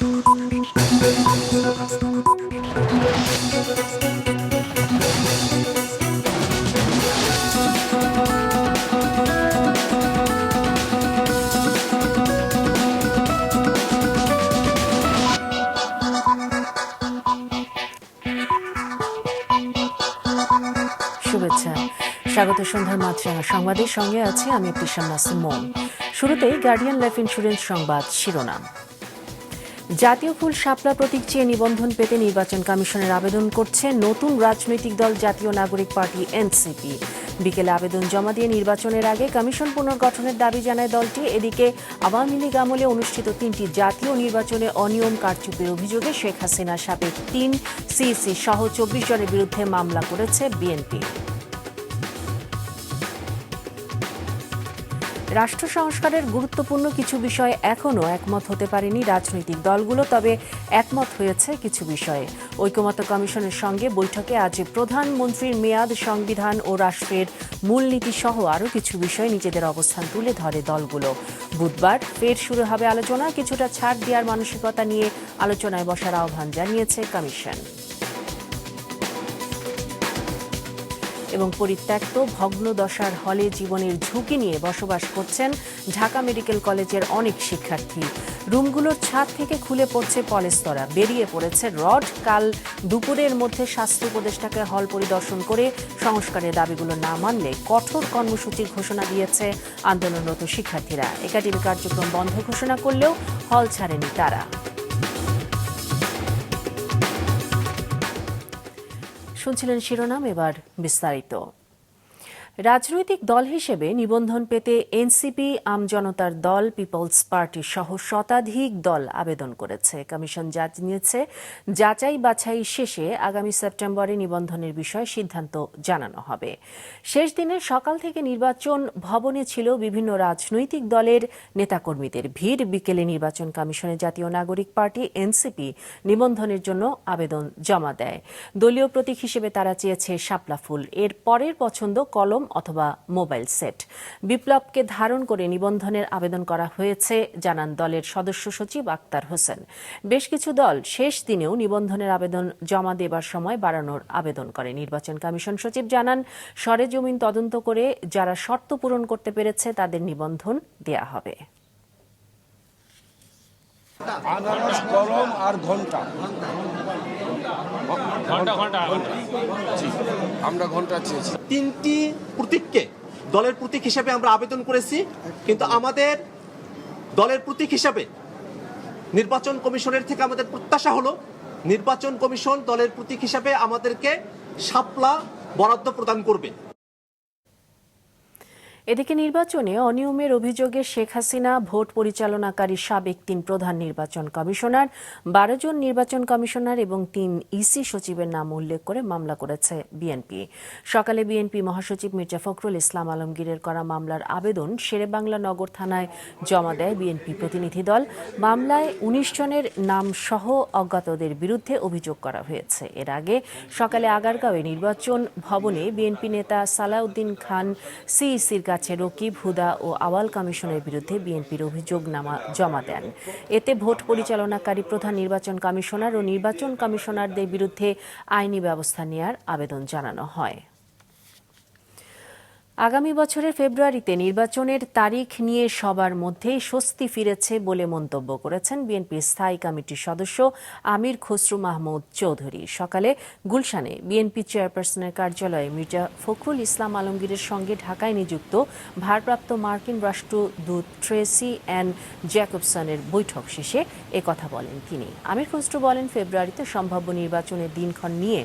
শুভেচ্ছা, স্বাগত সন্ধ্যার মাছরাঙা সংবাদের সঙ্গে আছে আমি ইবতিসাম নাসিম মন। শুরুতেই গার্ডিয়ান লাইফ ইন্স্যুরেন্স সংবাদ শিরোনাম। জাতীয় ফুল শাপলা প্রতীক চেয়ে নিবন্ধন পেতে নির্বাচন কমিশনের আবেদন করছে নতুন রাজনৈতিক দল জাতীয় নাগরিক পার্টি এনসিপি। বিকেলে আবেদন জমা দিয়ে নির্বাচনের আগে কমিশন পুনর্গঠনের দাবি জানায় দলটি। এদিকে আওয়ামী লীগ আমলে অনুষ্ঠিত 3টি জাতীয় নির্বাচনে অনিয়ম কারচুপির অভিযোগে শেখ হাসিনার সাবেক 3 সিইসি সহ 24 জনের বিরুদ্ধে মামলা করেছে বিএনপি। রাষ্ট্র সংস্কারের গুরুত্বপূর্ণ কিছু বিষয়ে এখনও একমত হতে পারেনি রাজনৈতিক দলগুলো, তবে একমত হয়েছে কিছু বিষয়ে। ঐকমত্য কমিশনের সঙ্গে বৈঠকে আজ প্রধানমন্ত্রীর মেয়াদ, সংবিধান ও রাষ্ট্রের মূলনীতি সহ আরও কিছু বিষয়ে নিজেদের অবস্থান তুলে ধরে দলগুলো। বুধবার ফের শুরু হবে আলোচনা। কিছুটা ছাড় দেওয়ার মানসিকতা নিয়ে আলোচনায় বসার আহ্বান জানিয়েছে কমিশন। এবং পরিত্যক্ত ভগ্নদশার হলে জীবনের ঝুঁকি নিয়ে বসবাস করছেন ঢাকা মেডিকেল কলেজের অনেক শিক্ষার্থী। রুমগুলোর ছাদ থেকে খুলে পড়ছে পলেস্তরা, বেরিয়ে পড়েছে রড। কাল দুপুরের মধ্যে স্বাস্থ্য উপদেষ্টাকে হল পরিদর্শন করে সংস্কারের দাবিগুলো না মানলে কঠোর কর্মসূচির ঘোষণা দিয়েছে আন্দোলনরত শিক্ষার্থীরা। একাডেমিক কার্যক্রম বন্ধ ঘোষণা করলেও হল ছাড়েনি তারা। শুনছিলেন শিরোনাম, এবার বিস্তারিত। রাজনৈতিক দল হিসেবে নিবন্ধন পেতে এনসিপি, আমজনতার দল, পিপলস পার্টি সহ শতাধিক দল আবেদন করেছে। কমিশন জানিয়েছে যাচাই বাছাই শেষে আগামী সেপ্টেম্বরে নিবন্ধনের বিষয়ে সিদ্ধান্ত জানানো হবে। শেষ দিনের সকাল থেকে নির্বাচন ভবনে ছিল বিভিন্ন রাজনৈতিক দলের নেতাকর্মীদের ভিড়। বিকেলে নির্বাচন কমিশনে জাতীয় নাগরিক পার্টি এনসিপি নিবন্ধনের জন্য আবেদন জমা দেয়। দলীয় প্রতীক হিসেবে তারা চেয়েছে শাপলা ফুল। এর পরের পছন্দ কলম অথবা মোবাইল সেট। বিপ্লবকে ধারণ করে নিবন্ধনের আবেদন করা হয়েছে জানান দলের সদস্য সচিব আক্তার হোসেন। বেশ কিছু দল শেষ দিনেও নিবন্ধনের আবেদন জমা দেবার সময় বাড়ানোর আবেদন করে। নির্বাচন কমিশন সচিব জানান, সরেজমিন তদন্ত করে যারা শর্ত পূরণ করতে পেরেছে তাদের নিবন্ধন দেয়া হবে। আনারস, কলম আর ঘন্টা। আমরা ঘন্টা চেয়েছি। 3টি প্রতীককে দলের প্রতীক হিসেবে আমরা আবেদন করেছি, কিন্তু আমাদের দলের প্রতীক হিসাবে নির্বাচন কমিশনের থেকে আমাদের প্রত্যাশা হলো নির্বাচন কমিশন দলের প্রতীক হিসাবে আমাদেরকে শাপলা বরাদ্দ প্রদান করবে। এদিকে নির্বাচনে অনিয়মের অভিযোগে শেখ হাসিনা, ভোট পরিচালনাকারী সাবেক 3 প্রধান নির্বাচন কমিশনার, 12 জন নির্বাচন কমিশনার এবং 3 ইসি সচিবের নাম উল্লেখ করে মামলা করেছে বিএনপি। সকালে বিএনপি মহাসচিব মির্জা ফখরুল ইসলাম আলমগীরের করা মামলার আবেদন শেরেবাংলা নগর থানায় জমা দেয় বিএনপি প্রতিনিধি দল। মামলায় 19 জনের নাম সহ অজ্ঞাতদের বিরুদ্ধে অভিযোগ করা হয়েছে। এর আগে সকালে আগারগাঁওয়ে নির্বাচন ভবনে বিএনপি নেতা সালাউদ্দিন খান সিইসির কাছে রকিব, হুদা ও আওয়াল কমিশনের বিরুদ্ধে বিএনপির অভিযোগনামা জমা দেন। এতে ভোট পরিচালনাকারী প্রধান নির্বাচন কমিশনার ও নির্বাচন কমিশনারদের বিরুদ্ধে আইনি ব্যবস্থা নেয়ার আবেদন জানানো হয়। আগামী বছরের ফেব্রুয়ারিতে নির্বাচনের তারিখ নিয়ে সবার মধ্যেই স্বস্তি ফিরেছে বলে মন্তব্য করেছেন বিএনপির স্থায়ী কমিটির সদস্য আমির খসরু মাহমুদ চৌধুরী। সকালে গুলশানে বিএনপি চেয়ারপারসনের কার্যালয়ে মির্জা ফখরুল ইসলাম আলমগীরের সঙ্গে ঢাকায় নিযুক্ত ভারপ্রাপ্ত মার্কিন রাষ্ট্রদূত ট্রেসি অ্যান জ্যাকবসনের বৈঠক শেষে একথা বলেন তিনি। আমির খসরু বলেন, ফেব্রুয়ারিতে সম্ভাব্য নির্বাচনের দিনক্ষণ নিয়ে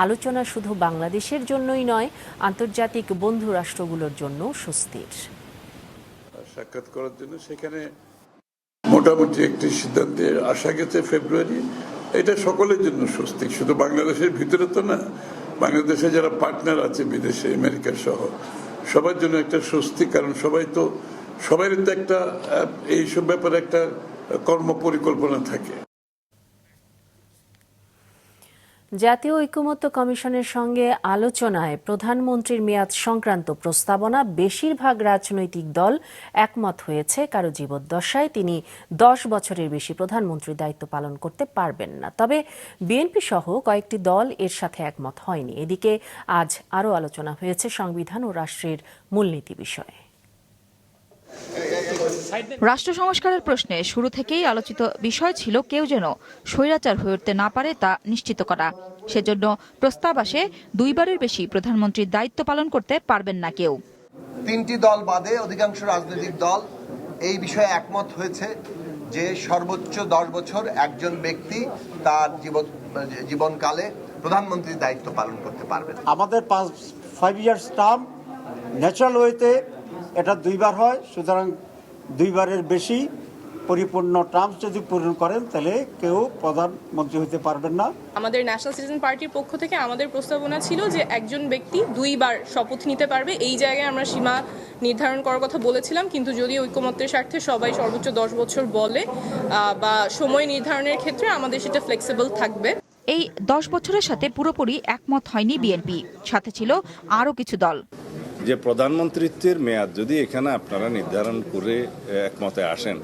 আলোচনা শুধু বাংলাদেশের জন্যই নয়, আন্তর্জাতিক বন্ধু রাষ্ট্রগুলোর জন্য স্বস্তির। সাক্ষাৎ করার জন্য সেখানে মোটামুটি একটি সিদ্ধান্তে আসা গেছে ফেব্রুয়ারি। এটা সকলের জন্য স্বস্তি, শুধু বাংলাদেশের ভিতরে তো না, বাংলাদেশে যারা পার্টনার আছে বিদেশে, আমেরিকা সহ সবার জন্য একটা স্বস্তি। কারণ সবাই তো একটা এইসব ব্যাপারে একটা কর্ম পরিকল্পনা থাকে। জাতীয় ঐকমত্য কমিশনের সঙ্গে আলোচনায় প্রধানমন্ত্রীর মেয়াদ সংক্রান্ত প্রস্তাবনা বেশিরভাগ রাজনৈতিক দল একমত হয়েছে। কারো জীবদ্দশায় তিনি 10 বছরের বেশি প্রধানমন্ত্রীর দায়িত্ব পালন করতে পারবেন না। তবে বিএনপি সহ কয়েকটি দল এর সাথে একমত হয়নি। এদিকে আজ আরও আলোচনা হয়েছে সংবিধান ও রাষ্ট্রের মূলনীতি বিষয়ে। রাষ্ট্র সংস্কারের প্রশ্নে শুরু থেকেই আলোচিত বিষয় ছিল কেউ যেন স্বৈরাচার হয়ে উঠতে না পারে তা নিশ্চিত করা। সেজন্য প্রস্তাব আসে 2 বারের বেশি প্রধানমন্ত্রীর দায়িত্ব পালন করতে পারবেন না কেউ। 3টি দল বাদে অধিকাংশ রাজনৈতিক দল এই বিষয়ে একমত হয়েছে যে সর্বোচ্চ 10 বছর একজন ব্যক্তি তার জীবনকালে প্রধানমন্ত্রীর দায়িত্ব পালন করতে পারবেন। আমাদের 5 ইয়ার্স টার্ম ন্যাচারাল ওয়েতে এটা 2 বার হয়, সুতরাং 2 বারের বেশি পরিপূর্ণ টার্মস যদি পূরণ করেন তাহলে কেউ প্রধানমন্ত্রী হতে পারবেন না। আমাদের ন্যাশনাল সিটিজেন পার্টির পক্ষ থেকে আমাদের প্রস্তাবনা ছিল যে একজন ব্যক্তি 2 বার শপথ নিতে পারবে। এই জায়গায় আমরা সীমা নির্ধারণ করার কথা বলেছিলাম, কিন্তু যদি ঐকমত্যের স্বার্থে সবাই সর্বোচ্চ 10 বছর বলে বা সময় নির্ধারণের ক্ষেত্রে আমাদের সেটা ফ্লেক্সিবল থাকবে। এই 10 বছরের সাথে পুরোপুরি একমত হয়নি বিএনপি, সাথে ছিল আরও কিছু দল। যে প্রধানমন্ত্রীত্বের মেয়াদ যদি এখানে আপনারা নির্ধারণ করে একমতে আসেন,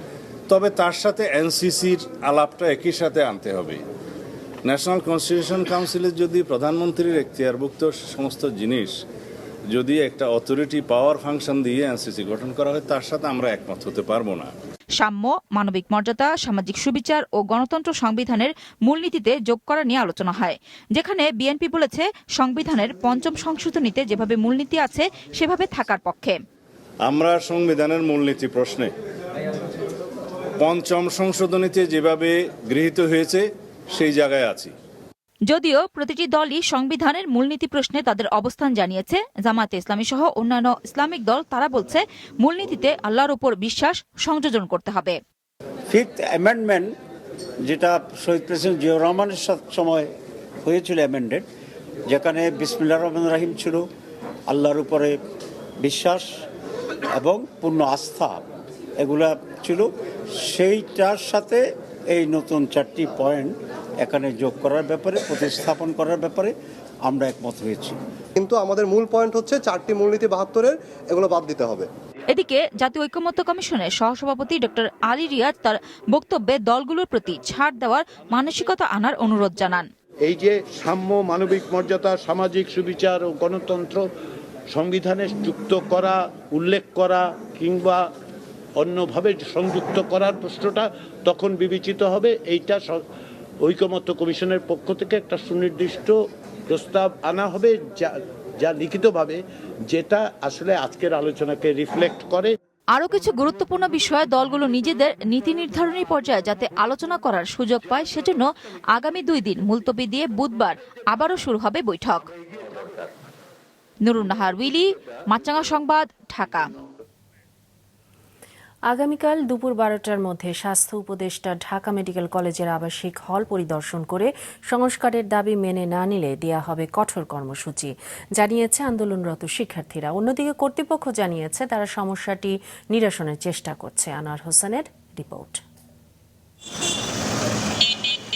তবে তার সাথে এনসিসির আলাপটা একই সাথে আনতে হবে। ন্যাশনাল কনস্টিটিউশন কাউন্সিলের যদি প্রধানমন্ত্রীর এখতিয়ারভুক্ত সমস্ত জিনিস যদি একটা অথরিটি পাওয়ার ফাংশন দিয়ে এনসিসি গঠন করা হয়, তার সাথে আমরা একমত হতে পারবো না। সাম্য, মানবিক মর্যাদা, সামাজিক সুবিচার ও গণতন্ত্র সংবিধানের মূলনীতিতে যোগ করা নিয়ে আলোচনা হয়, যেখানে বিএনপি বলেছে সংবিধানের 5ম সংশোধনীতে যেভাবে মূলনীতি আছে সেভাবে থাকার পক্ষে। আমরা সংবিধানের মূলনীতি প্রশ্নে 5ম সংশোধনীতে যেভাবে গৃহীত হয়েছে সেই জায়গায় আছি। যদিও প্রতিটি দলই সংবিধানের মূলনীতি প্রশ্নে তাদের অবস্থান জানিয়েছে। জামায়াতে ইসলামী সহ অন্যান্য ইসলামিক দল তারা বলছে মূলনীতিতে আল্লাহর উপর বিশ্বাস সংযোজন করতে হবে। 5th অ্যামেন্ডমেন্ট যেটা শহীদ প্রেসিডেন্ট জিয়াউর রহমানের সময় হয়েছিল অ্যামেন্ডেড, যেখানে বিসমিল্লাহির রহমানির রহিম ছিল, আল্লাহর উপরে বিশ্বাস এবং পূর্ণ আস্থা এগুলা ছিল, সেইটার সাথে এই নতুন 4টি পয়েন্ট এখানে যোগ করার ব্যাপারে, প্রতিস্থাপন করার ব্যাপারে আমরা একমত হয়েছি। কিন্তু আমাদের মূল পয়েন্ট হচ্ছে 4টি মূলনীতি 72-এর এগুলো বাদ দিতে হবে। এদিকে জাতীয় ঐকমত্য কমিশনের সহসভাপতি ডক্টর আলী রিয়াজ তার বক্তব্যে দলগুলোর প্রতি ছাড় দেওয়ার মানসিকতা আনার অনুরোধ জানান। এই যে সাম্য, মানবিক মর্যাদা, সামাজিক সুবিচার ও গণতন্ত্র সংবিধানে যুক্ত করা, উল্লেখ করা কিংবা অন্যভাবে সংযুক্ত করার প্রশ্নটা তখন বিবেচিত হবে। এইটা ঐকমত্য কমিশনের পক্ষ থেকে একটা সুনির্দিষ্ট প্রস্তাব আনা হবে, যা লিখিতভাবে, যেটা আসলে আজকের আলোচনাকে রিফ্লেক্ট করে। আরও কিছু গুরুত্বপূর্ণ বিষয়ে দলগুলো নিজেদের নীতি নির্ধারণী পর্যায়ে যাতে আলোচনা করার সুযোগ পায়, সেজন্য আগামী 2 দিন মুলতবি দিয়ে বুধবার আবারও শুরু হবে বৈঠক। নুরুন নাহার উইলি, মাছরাঙা সংবাদ, ঢাকা। আগামীকাল দুপুর 12টার মধ্যে স্বাস্থ্য উপদেষ্টা ঢাকা মেডিকেল কলেজের আবাসিক হল পরিদর্শন করে সংস্কারের দাবি মেনে না নিলে দেয়া হবে কঠোর কর্মসূচি, জানিয়েছে আন্দোলনরত শিক্ষার্থীরা। অন্যদিকে কর্তৃপক্ষ জানিয়েছে তারা সমস্যাটি নিরসনের চেষ্টা করছে। আনোয়ার হোসেনের রিপোর্ট।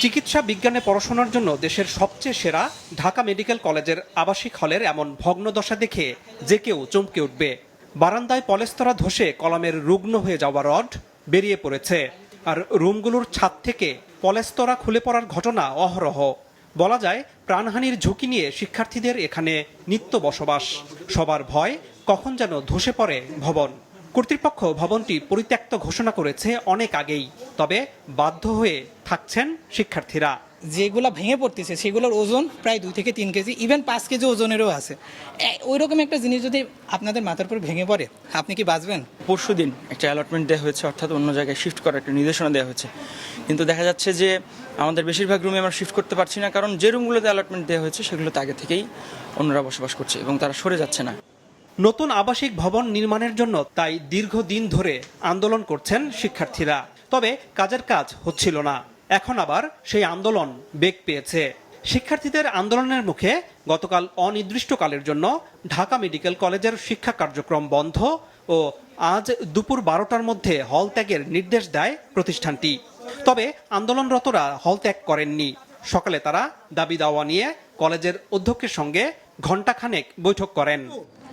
চিকিৎসা বিজ্ঞানে পড়াশোনার জন্য দেশের সবচেয়ে সেরা ঢাকা মেডিকেল কলেজের আবাসিক হলের এমন ভগ্নদশা দেখে যে কেউ চমকে উঠবে। বারান্দায় পলেস্তরা ধসে কলামের রুগ্ন হয়ে যাওয়া রড বেরিয়ে পড়েছে, আর রুমগুলোর ছাদ থেকে পলেস্তরা খুলে পড়ার ঘটনা অহরহ। বলা যায় প্রাণহানির ঝুঁকি নিয়ে শিক্ষার্থীদের এখানে নিত্য বসবাস। সবার ভয় কখন যেন ধসে পড়ে ভবন। কর্তৃপক্ষ ভবনটি পরিত্যক্ত ঘোষণা করেছে অনেক আগেই, তবে বাধ্য হয়ে থাকছেন শিক্ষার্থীরা। যেগুলো ভেঙে পড়তেছে সেগুলোর ওজন প্রায় 2 থেকে 3 কেজি, ইভেন 5 কেজি ওজনেরও আছে। ওই রকম একটা জিনিস যদি আপনাদের মাথার উপর ভেঙে পড়ে, আপনি কি বাঁচবেন? পরশুদিন একটা অ্যালটমেন্ট দেওয়া হয়েছে, অর্থাৎ অন্য জায়গায় শিফট করার একটা নির্দেশনা দেওয়া হয়েছে, কিন্তু দেখা যাচ্ছে যে আমাদের বেশিরভাগ রুমে আমরা শিফট করতে পারছি না, কারণ যে রুমগুলোতে অ্যালটমেন্ট দেওয়া হয়েছে সেগুলোতে আগে থেকেই অন্যরা বসবাস করছে এবং তারা সরে যাচ্ছে না। নতুন আবাসিক ভবন নির্মাণের জন্য তাই দীর্ঘদিন ধরে আন্দোলন করছেন শিক্ষার্থীরা, তবে কাজের কাজ হচ্ছিল না। এখন আবার সেই আন্দোলন বেগ পেয়েছে। শিক্ষার্থীদের আন্দোলনের মুখে গতকাল অনির্দিষ্টকালের জন্য ঢাকা মেডিকেল কলেজের শিক্ষা কার্যক্রম বন্ধ ও আজ দুপুর 12টার মধ্যে হল ত্যাগের নির্দেশ দেয় প্রতিষ্ঠানটি। তবে আন্দোলনরতরা হল ত্যাগ করেননি। সকালে তারা দাবি দাওয়া নিয়ে কলেজের অধ্যক্ষের সঙ্গে ঘণ্টাখানেক বৈঠক করেন।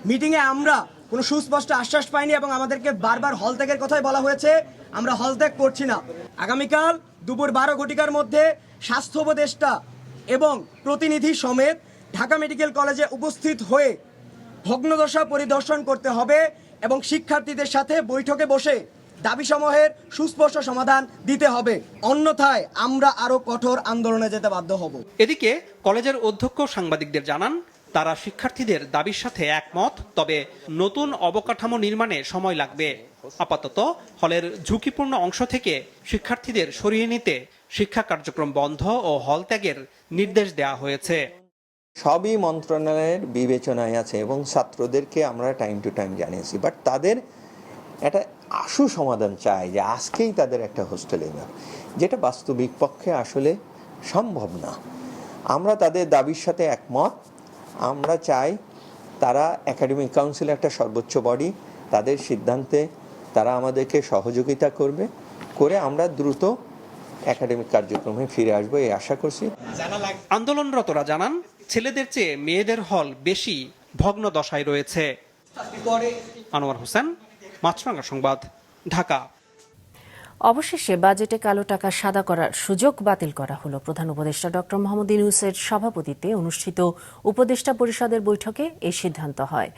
মিটিংয়ে আমরা কোনো সুস্পষ্ট আশ্বাস পাইনি এবং আমাদেরকে বারবার হল ত্যাগের কথাই বলা হয়েছে। আমরা হল ত্যাগ করছি না। আগামীকাল দুপুর 12 ঘটিকার মধ্যে স্বাস্থ্য উপদেষ্টা এবং প্রতিনিধি সমেত ঢাকা মেডিকেল কলেজে উপস্থিত হয়ে ভগ্নদশা পরিদর্শন করতে হবে এবং শিক্ষার্থীদের সাথে বৈঠকে বসে দাবিসমূহের সুস্পষ্ট সমাধান দিতে হবে, অন্যথায় আমরা আরো কঠোর আন্দোলনে যেতে বাধ্য হব। এদিকে কলেজের অধ্যক্ষ সাংবাদিকদের জানান, তারা শিক্ষার্থীদের দাবির সাথে একমত, তবে নতুন অবকাঠামো নির্মাণে সময় লাগবে। আপাতত হলের ঝুঁকিপূর্ণ অংশ থেকে শিক্ষার্থীদের সরিয়ে নিতে শিক্ষা কার্যক্রম বন্ধ ও হল ত্যাগের নির্দেশ দেওয়া হয়েছে। সবই মন্ত্রণালয়ের বিবেচনায় আছে এবং ছাত্রদেরকে আমরা টাইম টু টাইম জানিয়েছি, বাট তাদের একটা আশু সমাধান চাই যে আজকেই তাদের একটা হোস্টেলে না, যেটা বাস্তবিক পক্ষে আসলে সম্ভব না। আমরা তাদের দাবির সাথে একমত। আমরা চাই তারা একাডেমিক কাউন্সিল একটা সর্বোচ্চ বডি, তাদের সিদ্ধান্তে তারা আমাদেরকে সহযোগিতা করে আমরা দ্রুত একাডেমিক কার্যক্রমে ফিরে আসবো এই আশা করছি। আন্দোলনরতরা জানান, ছেলেদের চেয়ে মেয়েদের হল বেশি ভগ্ন দশায় রয়েছে। আনোয়ার হোসেন, মাছরাঙা সংবাদ, ঢাকা। অবশেষে বাজেটে কালো টাকা সাদা করার সুযোগ বাতিল করা হলো। প্রধান উপদেষ্টা ডক্টর মোহাম্মদ ইউনূসের সভাপতিত্বে অনুষ্ঠিত উপদেষ্টা পরিষদের বৈঠকে এই সিদ্ধান্ত হয়।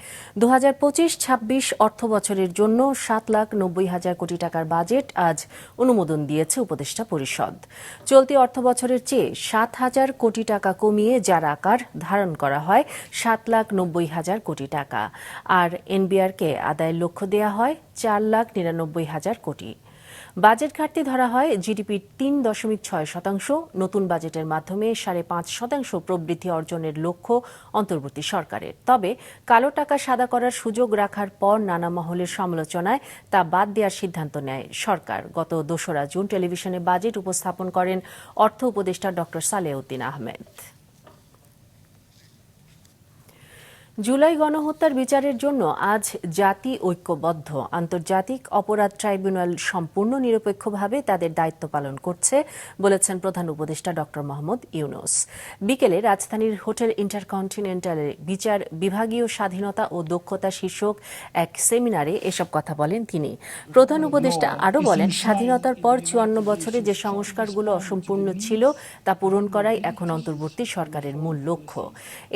2025-26 অর্থ বছরের জন্য 7,90,000 কোটি টাকার বাজেট আজ অনুমোদন দিয়েছে উপদেষ্টা পরিষদ। চলতি অর্থ বছরের চেয়ে 7,000 কোটি টাকা কমিয়ে যার আকার ধারণ করা হয় 7,90,000 কোটি টাকা। আর এনবিআরকে আদায়ের লক্ষ্য দেয়া হয় 4,99,000 কোটি। বাজেট ঘাটতি ধরা হয় জিডিপির 3.6%। নতুন বাজেটের মাধ্যমে 5.5% প্রবৃদ্ধি অর্জনের লক্ষ্য অন্তর্বর্তী সরকারের। তবে কালো টাকা সাদা করার সুযোগ রাখার পর নানা মহলের সমালোচনায় তা বাদ দেওয়ার সিদ্ধান্ত নেয় সরকার। গত 2রা জুন টেলিভিশনে বাজেট উপস্থাপন করেন অর্থ উপদেষ্টা ডক্টর সালেউদ্দিন আহমেদ। জুলাই গণহত্যার বিচারের জন্য আজ জাতি ঐক্যবদ্ধ। আন্তর্জাতিক অপরাধ ট্রাইব্যুনাল সম্পূর্ণ নিরপেক্ষভাবে তাদের দায়িত্ব পালন করছে বলেছেন প্রধান উপদেষ্টা ডক্টর মোহাম্মদ ইউনূস। বিকেলে রাজধানীর হোটেল ইন্টারকন্টিনেন্টালে বিচার বিভাগীয় স্বাধীনতা ও দক্ষতা শীর্ষক এক সেমিনারে এসব কথা বলেন তিনি। প্রধান উপদেষ্টা আরও বলেন, স্বাধীনতার পর 54 বছরে যে সংস্কারগুলো অসম্পূর্ণ ছিল তা পূরণ করাই এখন অন্তর্বর্তী সরকারের মূল লক্ষ্য।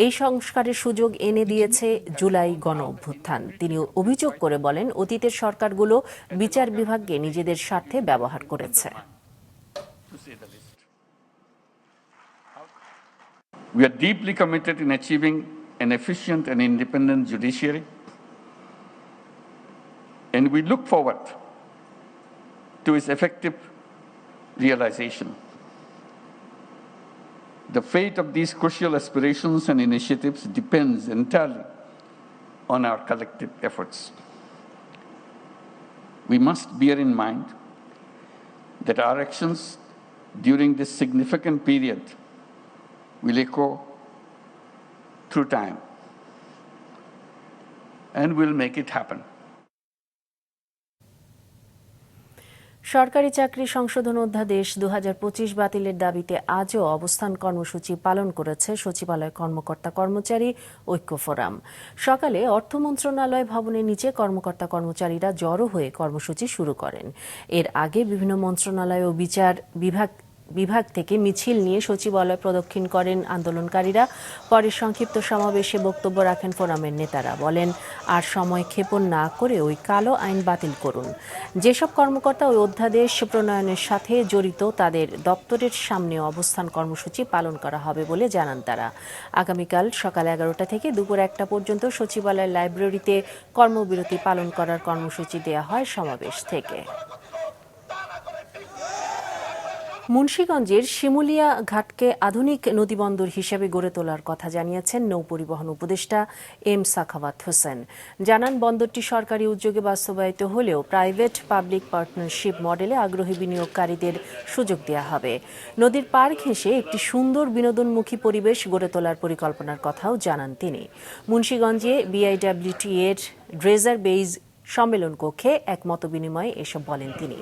এই সংস্কারের সুযোগ এনে দিয়েছে জুলাই গণ অভ্যুত্থান। তিনি অভিযোগ করে বলেন, অতীতের সরকারগুলো বিচার বিভাগকে নিজেদের স্বার্থে ব্যবহার করেছে। We are deeply committed in achieving an efficient and independent judiciary, and we look forward to its effective realization. The fate of these crucial aspirations and initiatives depends entirely on our collective efforts. We must bear in mind that our actions during this significant period will echo through time and will make it happen. সরকারি চাকরি সংশোধন অধ্যাদেশ 2025 বাতিলের দাবিতে আজও অবস্থান কর্মসূচি পালন করেছে সচিবালয় কর্মকর্তা কর্মচারী ঐক্য ফোরাম। সকালে অর্থ মন্ত্রণালয় ভবনের নিচে কর্মকর্তা কর্মচারীরা জড়ো হয়ে কর্মসূচি শুরু করেন। এর আগে বিভিন্ন মন্ত্রণালয় ও বিচার বিভাগ থেকে মিছিল নিয়ে সচিবালয় প্রদক্ষিণ করেন আন্দোলনকারীরা। পরে সংক্ষিপ্ত সমাবেশে বক্তব্য রাখেন ফোরামের নেতারা। বলেন, আর সময় ক্ষেপণ না করে ওই কালো আইন বাতিল করুন। যেসব কর্মকর্তা ওই অধ্যাদেশ প্রণয়নের সাথে জড়িত তাদের দপ্তরের সামনে অবস্থান কর্মসূচি পালন করা হবে বলে জানান তারা। আগামীকাল সকাল 11টা থেকে দুপুর 1টা পর্যন্ত সচিবালয় লাইব্রেরিতে কর্মবিরতি পালন করার কর্মসূচি দেওয়া হয় সমাবেশ থেকে। মুন্সিগঞ্জের শিমুলিয়া ঘাটকে আধুনিক নদীবন্দর হিসেবে গড়ে তোলার কথা জানিয়েছেন নৌপরিবহন উপদেষ্টা এম সাখাওয়াত হোসেন। জানান, বন্দরটি সরকারি উদ্যোগে বাস্তবায়িত হলেও প্রাইভেট পাবলিক পার্টনারশিপ মডেলে আগ্রহী বিনিয়োগকারীদের সুযোগ দেওয়া হবে। নদীর পাড় ঘেঁষে একটি সুন্দর বিনোদনমুখী পরিবেশ গড়ে তোলার পরিকল্পনার কথাও জানান তিনি। মুন্সিগঞ্জে বিআইডব্লিউটি এর ড্রেজার বেইজ সম্মেলন কক্ষে এক মতবিনিময়ে এসব বলেন তিনি।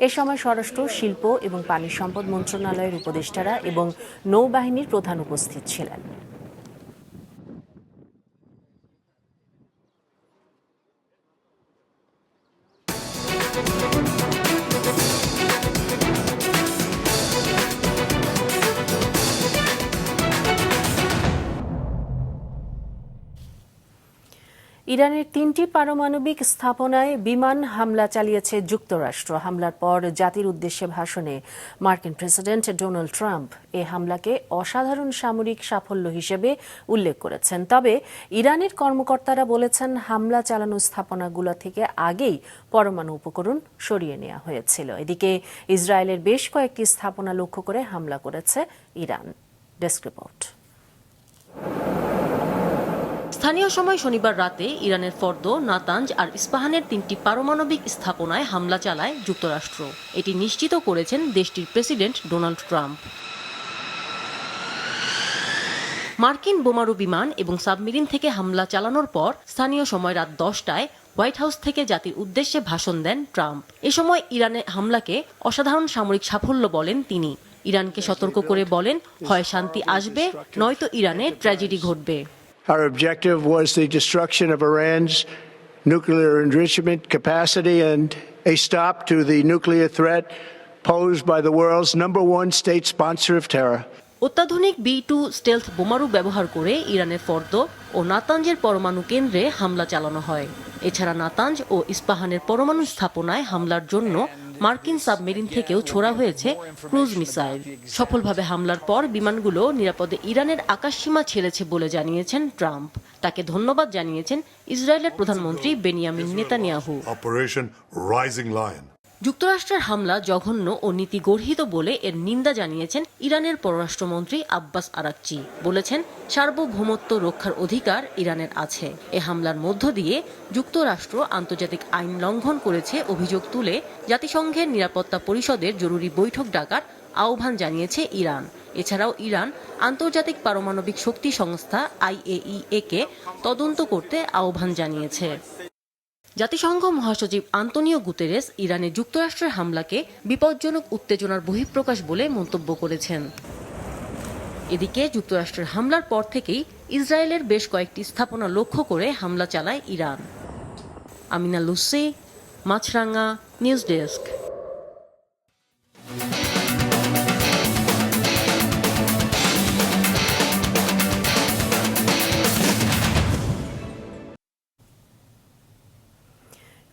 এ সময় স্বরাষ্ট্র, শিল্প এবং পানি সম্পদ মন্ত্রণালয়ের উপদেষ্টারা এবং নৌবাহিনীর প্রধান উপস্থিত ছিলেন। ইরানের ৩টি পারমাণবিক স্থাপনায় বিমান হামলা চালিয়েছে যুক্তরাষ্ট্র। হামলার পর জাতির উদ্দেশ্যে ভাষণে মার্কিন প্রেসিডেন্ট ডোনাল্ড ট্রাম্প এ হামলাকে অসাধারণ সামরিক সাফল্য হিসেবে উল্লেখ করেছেন। তবে ইরানের কর্মকর্তারা বলেছেন হামলা চালানো স্থাপনাগুলো থেকে আগেই পরমাণু উপকরণ সরিয়ে নেওয়া হয়েছিল। এদিকে ইসরায়েলের বেশ কয়েকটি স্থাপনা লক্ষ্য করে হামলা করেছে ইরান। Desk report. স্থানীয় সময় শনিবার রাতে ইরানের ফর্দো, নাতাঞ্জ আর ইস্পাহানের 3টি পারমাণবিক স্থাপনায় হামলা চালায় যুক্তরাষ্ট্র। এটি নিশ্চিত করেছেন দেশটির প্রেসিডেন্ট ডোনাল্ড ট্রাম্প। মার্কিন বোমারু বিমান এবং সাবমেরিন থেকে হামলা চালানোর পর স্থানীয় সময় রাত 10টায় হোয়াইট হাউস থেকে জাতির উদ্দেশ্যে ভাষণ দেন ট্রাম্প। এ সময় ইরানের হামলাকে অসাধারণ সামরিক সাফল্য বলেন তিনি। ইরানকে সতর্ক করে বলেন, হয় শান্তি আসবে, নয়তো ইরানে ট্র্যাজেডি ঘটবে। Our objective was the destruction of Iran's nuclear enrichment capacity and a stop to the nuclear threat posed by the world's #1 state sponsor of terror. অত্যাধুনিক B-2 স্টেলথ বোমারু ব্যবহার করে ইরানের ফর্দো ও নাতাঞ্জের পরমাণু কেন্দ্রে হামলা চালানো হয়। এছাড়া নাতাঞ্জ ও ইস্পাহানের পরমাণু স্থাপনায় হামলার জন্য মার্কিন সাবমেরিন থেকেও ছোড়া হয়েছে ক্রুজ মিসাইল। সফলভাবে হামলার পর বিমানগুলো নিরাপদে ইরানের আকাশসীমা ছেড়েছে বলে জানিয়েছেন ট্রাম্প। তাকে ধন্যবাদ জানিয়েছেন ইসরায়েলের প্রধানমন্ত্রী Benjamin Netanyahu. Operation rising lion. যুক্তরাষ্ট্রের হামলা জঘন্য ও নীতি গর্হিত বলে এর নিন্দা জানিয়েছেন ইরানের পররাষ্ট্রমন্ত্রী আব্বাস আরাকচি। বলেছেন, সার্বভৌমত্ব রক্ষার অধিকার ইরানের আছে। এ হামলার মধ্য দিয়ে যুক্তরাষ্ট্র আন্তর্জাতিক আইন লঙ্ঘন করেছে অভিযোগ তুলে জাতিসংঘের নিরাপত্তা পরিষদের জরুরি বৈঠক ডাকার আহ্বান জানিয়েছে ইরান। এছাড়াও ইরান আন্তর্জাতিক পারমাণবিক শক্তি সংস্থা IAEA কে তদন্ত করতে আহ্বান জানিয়েছে। জাতিসংঘ মহাসচিব আন্তোনিও গুতেরেস ইরানে যুক্তরাষ্ট্রের হামলাকে বিপজ্জনক উত্তেজনার বহিঃপ্রকাশ বলে মন্তব্য করেছেন। এদিকে যুক্তরাষ্ট্রের হামলার পর থেকেই ইসরায়েলের বেশ কয়েকটি স্থাপনা লক্ষ্য করে হামলা চালায় ইরান। আমিনা লুসি, মাছরাঙ্গা, নিউজ ডেস্ক।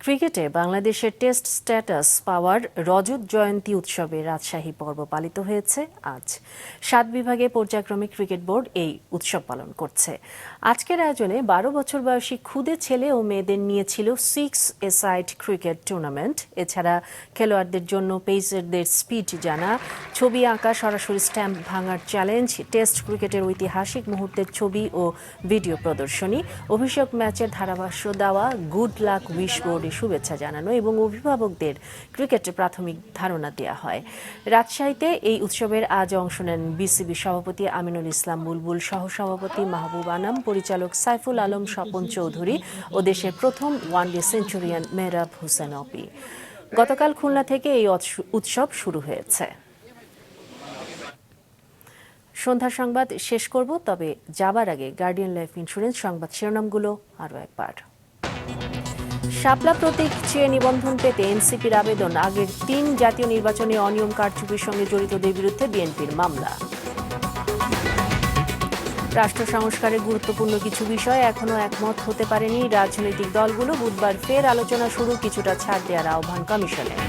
ক্রিকেটে বাংলাদেশের টেস্ট স্ট্যাটাস পাওয়ার রজত জয়ন্তী উৎসবে রাজশাহী পর্ব পালিত হয়েছে আজ। 7 বিভাগে পর্যায়ক্রমে ক্রিকেট বোর্ড এই উৎসব পালন করছে। আজকের আয়োজনে 12 বছর বয়সী খুদে ছেলে ও মেয়েদের নিয়েছিল 6-a-সাইড ক্রিকেট টুর্নামেন্ট। এছাড়া খেলোয়াড়দের জন্য পেসারদের স্পিড জানা, ছবি আঁকা, সরাসরি স্ট্যাম্প ভাঙার চ্যালেঞ্জ, টেস্ট ক্রিকেটের ঐতিহাসিক মুহূর্তের ছবি ও ভিডিও প্রদর্শনী, অভিষেক ম্যাচের ধারাভাষ্য দেওয়া, গুড লাক উইশ বোর্ডে শুভেচ্ছা জানানো এবং অভিভাবকদের ক্রিকেটে প্রাথমিক ধারণা দেওয়া হয়। রাজশাহীতে এই উৎসবের আজ অংশ নেন বিসিবি সভাপতি আমিনুল ইসলাম বুলবুল, সহসভাপতি মাহবুব আনাম, পরিচালক সাইফুল আলম স্বপন চৌধুরী ও দেশের প্রথম ওয়ানডে সেঞ্চুরিয়ান মেহরাব হোসেন অপি। গতকাল খুলনা থেকে এই উৎসব শুরু হয়েছে। সন্ধ্যার সংবাদ শেষ করব, তবে যাবার আগে গার্ডিয়ান লাইফ ইন্স্যুরেন্স সংবাদ শিরোনামগুলো আরও একবার। শাপলা প্রতীক চেয়ে নিবন্ধন পেতে এনসিপির আবেদন, আগের 3 জাতীয় নির্বাচনে অনিয়ম কারচুপির সঙ্গে জড়িতদের বিরুদ্ধে বিএনপির মামলা। রাষ্ট্র সংস্কারের গুরুত্বপূর্ণ কিছু বিষয় এখনো একমত হতে পারেনি রাজনৈতিক দলগুলো, বুধবার ফের আলোচনা শুরু, কিছুটা ছাড় দেওয়ার আহ্বান কমিশনের।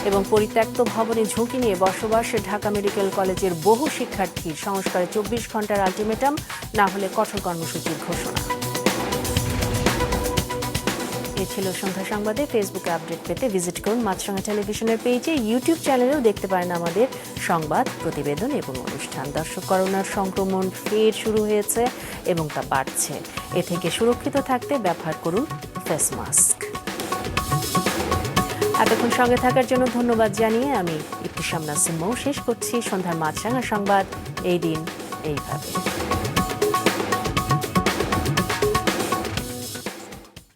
এবং পরিত্যক্ত ভবনে ঝুঁকি নিয়ে বসবাস, ঢাকা মেডিকেল কলেজের বহু শিক্ষার্থীর সংস্কারে 24 ঘন্টার আলটিমেটাম, না হলে কঠোর কর্মসূচির ঘোষণা। এ ছিল সন্ধ্যা সংবাদে। ফেসবুকে আপডেট পেতে ভিজিট করুন মাছরাঙা টেলিভিশনের পেজে, ইউটিউব চ্যানেলেও দেখতে পারেন আমাদের সংবাদ, প্রতিবেদন এবং অনুষ্ঠান। দর্শক, করোনার সংক্রমণ ফের শুরু হয়েছে এবং তা বাড়ছে। এ থেকে সুরক্ষিত থাকতে ব্যবহার করুন ফেস মাস্ক। এতক্ষণ সঙ্গে থাকার জন্য ধন্যবাদ জানিয়ে আমি ইবতিসাম নাসিম শেষ করছি সন্ধ্যার মাছরাঙা সংবাদ। এই দিন এইভাবে।